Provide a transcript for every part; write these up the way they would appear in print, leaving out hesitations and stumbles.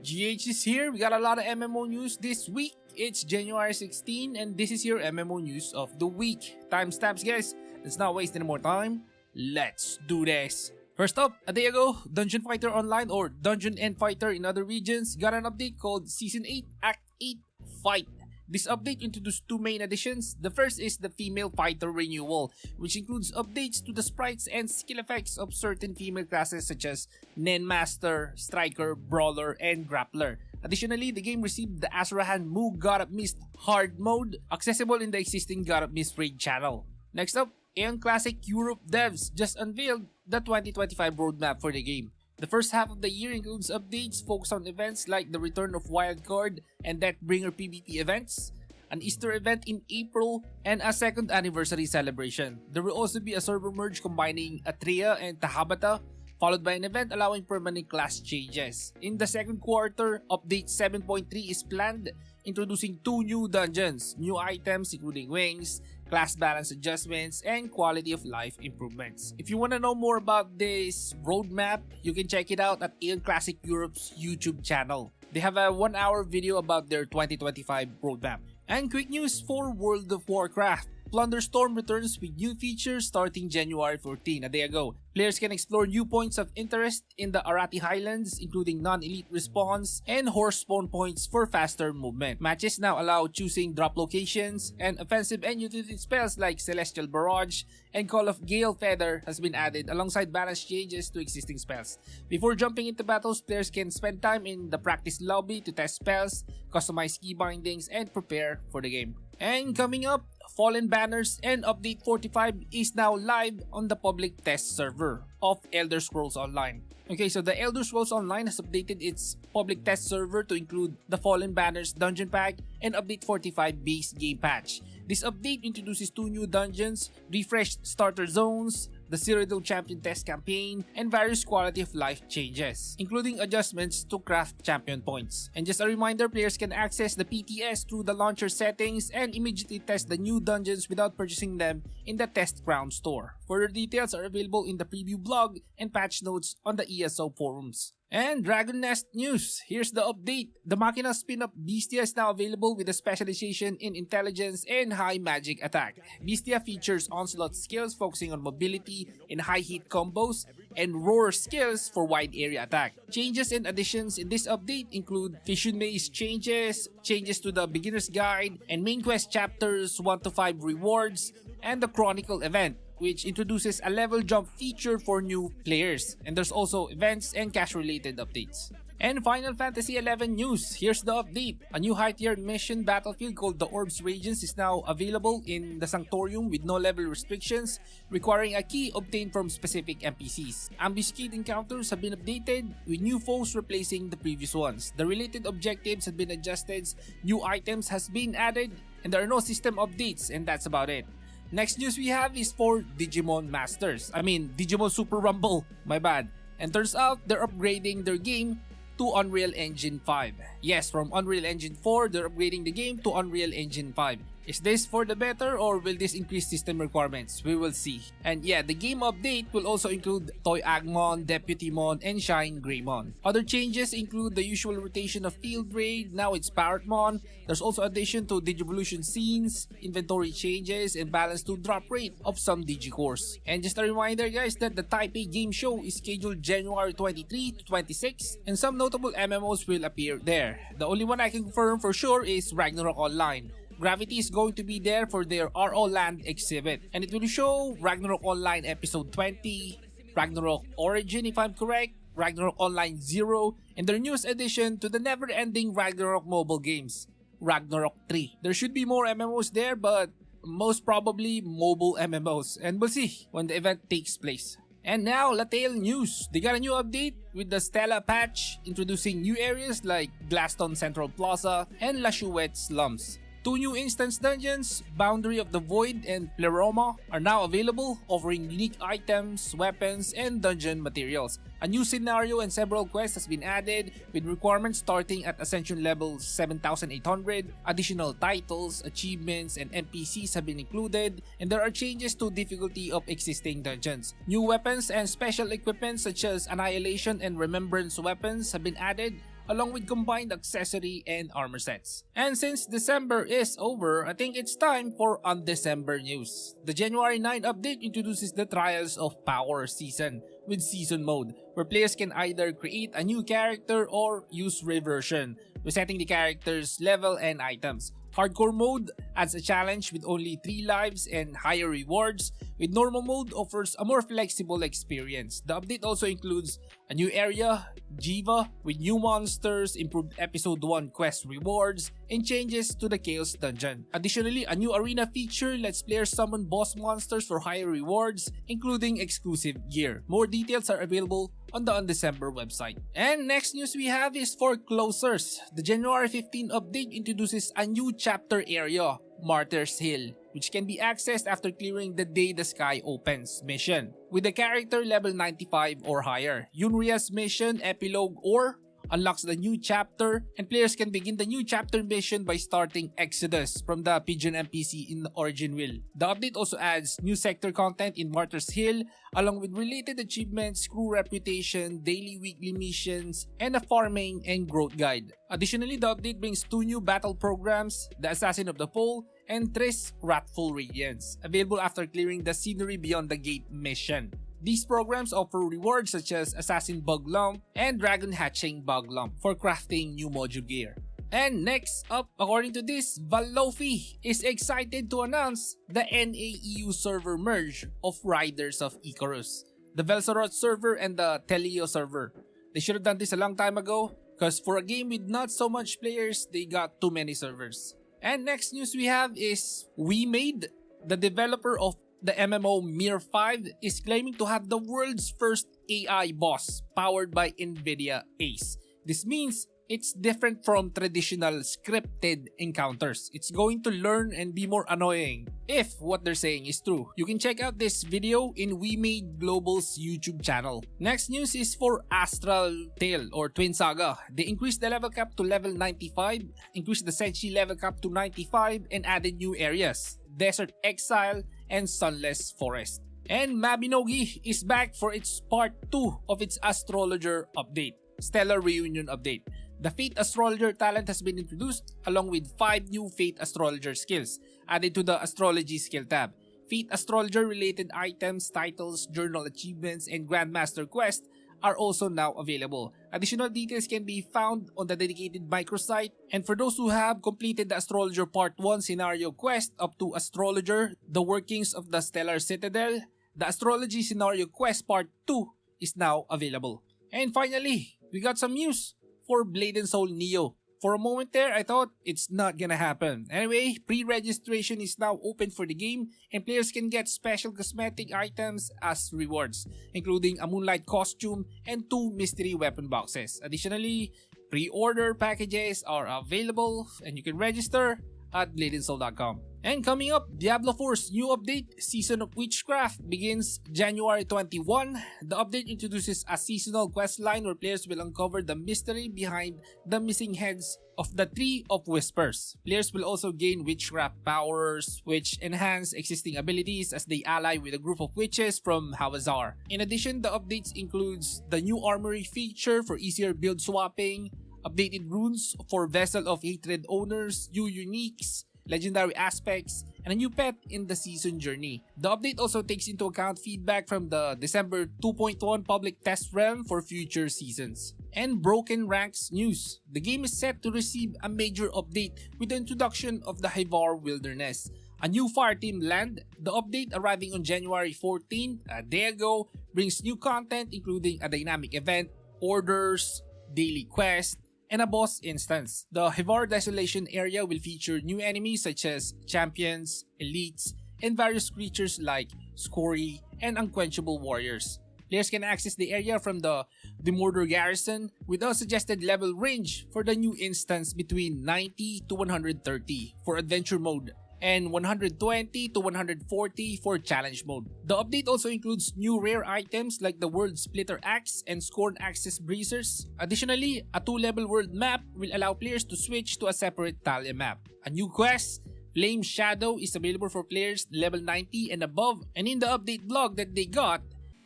GH is here. We got a lot of MMO news this week. It's January 16 and this is your MMO news of the week. Timestamps, guys. Let's not waste any more time. Let's do this. First up, a day ago, Dungeon Fighter Online or Dungeon and Fighter in other regions got an update called Season 8 Act 8 Fight. This update introduced two main additions. The first is the Female Fighter Renewal, which includes updates to the sprites and skill effects of certain female classes such as Nen Master, Striker, Brawler, and Grappler. Additionally, the game received the Azrahan Mu God of Mist Hard mode, accessible in the existing God of Mist raid channel. Next up, Aion Classic Europe devs just unveiled the 2025 roadmap for the game. The first half of the year includes updates focused on events like the return of Wildcard and Deathbringer PvP events, an Easter event in April, and a second anniversary celebration. There will also be a server merge combining Atrea and Tahabata, followed by an event allowing permanent class changes. In the second quarter, update 7.3 is planned, introducing two new dungeons, new items including wings, class balance adjustments, and quality of life improvements. If you want to know more about this roadmap, you can check it out at Aion Classic Europe's YouTube channel. They have a 1-hour video about their 2025 roadmap. And quick news for World of Warcraft. Plunderstorm returns with new features starting January 14, a day ago. Players can explore new points of interest in the Arati Highlands, including non-elite respawns and horse spawn points for faster movement. Matches now allow choosing drop locations, and offensive and utility spells like Celestial Barrage and Call of Gale Feather has been added alongside balance changes to existing spells. Before jumping into battles, players can spend time in the practice lobby to test spells, customize key bindings, and prepare for the game. And coming up, Fallen Banners and Update 45 is now live on the public test server of Elder Scrolls Online. Okay, so the Elder Scrolls Online has updated its public test server to include the Fallen Banners Dungeon Pack and Update 45 base game patch. This update introduces two new dungeons, refreshed starter zones, the Cyrodiil Champion Test campaign, and various quality of life changes, including adjustments to craft champion points. And just a reminder, players can access the PTS through the launcher settings and immediately test the new dungeons without purchasing them in the Test Ground store. Further details are available in the preview blog and patch notes on the ESO forums. And Dragon Nest news, here's the update. The Machina spin-off Beastia is now available with a specialization in intelligence and high magic attack. Beastia features onslaught skills focusing on mobility and high hit combos, and roar skills for wide area attack. Changes and additions in this update include Fission Maze changes, changes to the beginner's guide, and main quest chapters 1 to 5 rewards, and the Chronicle event, which introduces a level jump feature for new players. And there's also events and cash related updates. And Final Fantasy XI news, here's the update. A new high-tier mission battlefield called the Orbs Radiance is now available in the Sanctorium with no level restrictions, requiring a key obtained from specific NPCs. Ambuscade encounters have been updated, with new foes replacing the previous ones. The related objectives have been adjusted, new items has been added, and there are no system updates, and that's about it. Next news we have is for Digimon Digimon Super Rumble, my bad. And turns out they're upgrading their game to Unreal Engine 5. Yes, from Unreal Engine 4, they're upgrading the game to Unreal Engine 5. Is this for the better or will this increase system requirements? We will see. And yeah, the game update will also include Toy Agmon, Deputymon, and Shine Greymon. Other changes include the usual rotation of Field Raid, now it's Parrotmon. There's also addition to Digivolution scenes, inventory changes, and balance to drop rate of some Digicores. And just a reminder guys that the Taipei game show is scheduled January 23 to 26, and some notable MMOs will appear there. The only one I can confirm for sure is Ragnarok Online. Gravity is going to be there for their RO Land exhibit, and it will show Ragnarok Online Episode 20, Ragnarok Origin if I'm correct, Ragnarok Online 0, and their newest addition to the never-ending Ragnarok mobile games, Ragnarok 3. There should be more MMOs there, but most probably mobile MMOs, and we'll see when the event takes place. And now, LaTale news. They got a new update with the Stella patch, introducing new areas like Glaston Central Plaza and La Chouette Slums. Two new instance dungeons, Boundary of the Void and Pleroma, are now available, offering unique items, weapons, and dungeon materials. A new scenario and several quests has been added, with requirements starting at Ascension level 7,800. Additional titles, achievements, and NPCs have been included, and there are changes to difficulty of existing dungeons. New weapons and special equipment such as Annihilation and Remembrance weapons have been added, along with combined accessory and armor sets. And since December is over, I think it's time for Undecember news. The January 9 update introduces the Trials of Power season with season mode, where players can either create a new character or use reversion, resetting the character's level and items. Hardcore mode adds a challenge with only 3 lives and higher rewards, with normal mode offers a more flexible experience. The update also includes a new area, Jiva, with new monsters, improved episode 1 quest rewards, and changes to the Chaos Dungeon. Additionally, a new arena feature lets players summon boss monsters for higher rewards, including exclusive gear. More details are available on the Undecember website. And next news we have is for closers. The January 15 update introduces a new chapter area, Martyr's Hill, which can be accessed after clearing the Day the Sky Opens mission, with the character level 95 or higher. Yunria's mission, Epilogue, or unlocks the new chapter, and players can begin the new chapter mission by starting Exodus from the Pigeon NPC in the Origin Wheel. The update also adds new sector content in Martyr's Hill, along with related achievements, crew reputation, daily weekly missions, and a farming and growth guide. Additionally, the update brings 2 new battle programs, the Assassin of the Pole and Triss Wrathful Radiance, available after clearing the Scenery Beyond the Gate mission. These programs offer rewards such as Assassin Bug Lump and Dragon Hatching Bug Lump for crafting new module gear. And next up, according to this, Valofi is excited to announce the NAEU server merge of Riders of Icarus, the Velsaroth server and the Teleo server. They should have done this a long time ago, because for a game with not so much players, they got too many servers. And next news we have is WeMade, the developer of the MMO Mir 5, is claiming to have the world's first AI boss powered by Nvidia ACE. This means it's different from traditional scripted encounters. It's going to learn and be more annoying if what they're saying is true. You can check out this video in WeMade Global's YouTube channel. Next news is for Astrologer or Twin Saga. They increased the level cap to level 95, increased the Senshi level cap to 95, and added new areas, Desert Exile and Sunless Forest. And Mabinogi is back for its part 2 of its Astrologer update, Stella Reunion update. The Fate Astrologer talent has been introduced along with 5 new Fate Astrologer skills added to the Astrology skill tab. Fate Astrologer related items, titles, journal achievements, and Grandmaster quest are also now available. Additional details can be found on the dedicated microsite, and for those who have completed the Astrologer Part 1 scenario quest up to Astrologer, the workings of the Stellar Citadel, the Astrology scenario quest Part 2 is now available. And finally, we got some news for Blade and Soul Neo. For a moment there, I thought it's not gonna happen. Anyway, pre-registration is now open for the game, and players can get special cosmetic items as rewards, including a Moonlight costume and 2 mystery weapon boxes. Additionally, pre-order packages are available, and you can register at bladeandsoul.com. And coming up, Diablo 4's new update, Season of Witchcraft, begins January 21. The update introduces a seasonal questline where players will uncover the mystery behind the missing heads of the Tree of Whispers. Players will also gain witchcraft powers, which enhance existing abilities as they ally with a group of witches from Hawazar. In addition, the updates includes the new armory feature for easier build swapping, updated runes for Vessel of Hatred owners, new uniques, legendary aspects, and a new pet in the season journey. The update also takes into account feedback from the December 2.1 public test realm for future seasons. And Broken Ranks news. The game is set to receive a major update with the introduction of the Hvar Wilderness, a new fireteam land. The update, arriving on January 14, a day ago, brings new content including a dynamic event, orders, daily quest, and a boss instance. The Hvar Desolation area will feature new enemies such as champions, elites, and various creatures like Scori and Unquenchable Warriors. Players can access the area from the Demorder Garrison with a suggested level range for the new instance between 90 to 130 for adventure mode and 120 to 140 for challenge mode. The update also includes new rare items like the World Splitter Axe and Scorn Axis Breezers. Additionally, a 2-level world map will allow players to switch to a separate Talia map. A new quest, Flame Shadow, is available for players level 90 and above, and in the update blog that they got,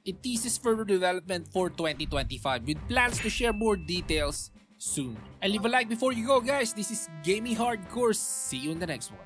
it teases further development for 2025 with plans to share more details soon. And leave a like before you go, guys. This is Gaming Hardcore. See you in the next one.